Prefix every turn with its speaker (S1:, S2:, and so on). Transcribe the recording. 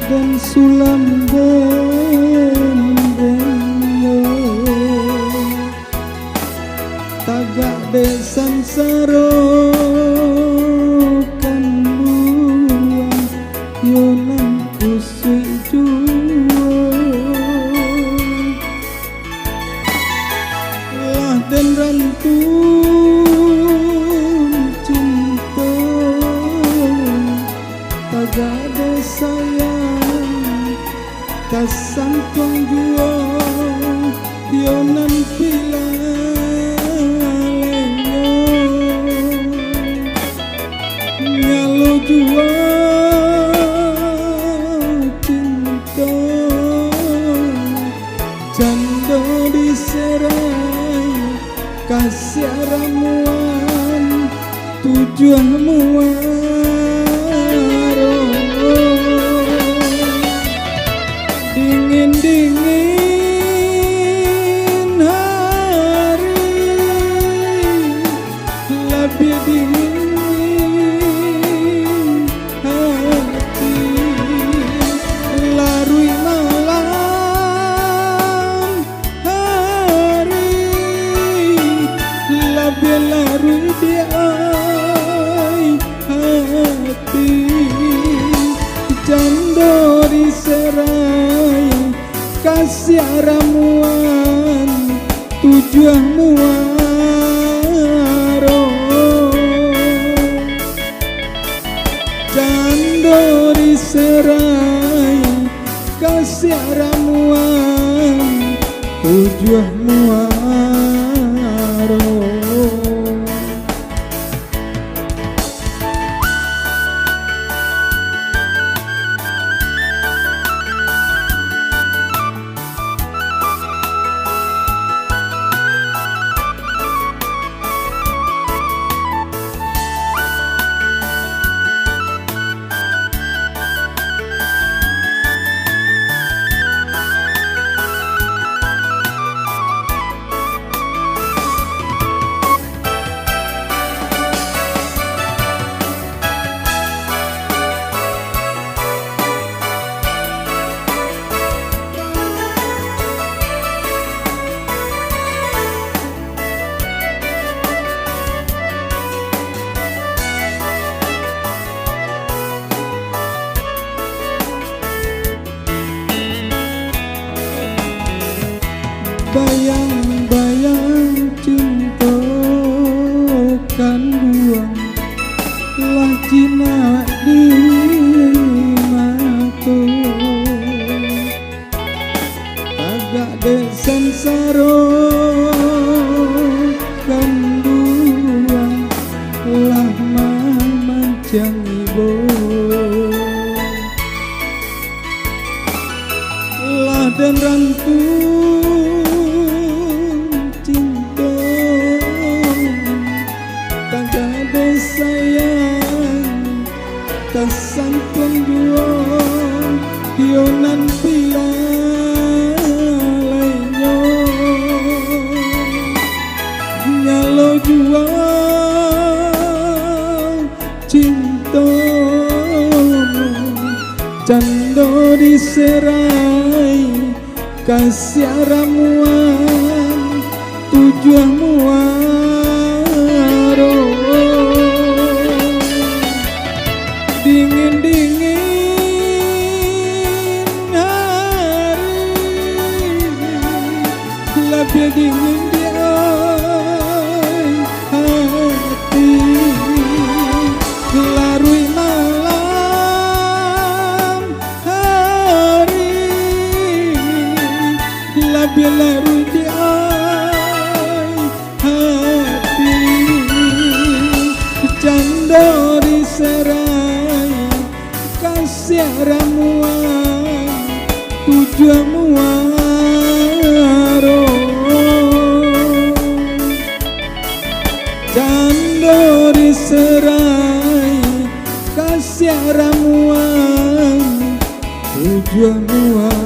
S1: dan sulam benyo tagak desan sarokan buang yonan kusui lah dan rantun cinta tagak ada sayang kasan pengjuang yonan pilalenyo nyalo juang cinta janda diserai kasih ramuan tujuan muaro dingin hari lebih dingin hati larui malam hari lebih larui dia hati janda diserai kasih ramuan tujuan muaro janda diserai kasih ramuan tujuan muaro. Bayang-bayang cinta kan buang lah jinak di mata agak desan saro kan buang lah mamancang ibu lah dan rantun sayang kasan pengjuang yonan pilalenyo nyalo juang cinta janda diserai kasih ramuan tujuan muaro dingin hari lebih dingin dia hati larui malam hari lebih larui dia hati janda diserai kasih ramuan tujuan muaro janda diserai kasih ramuan tujuan muaro.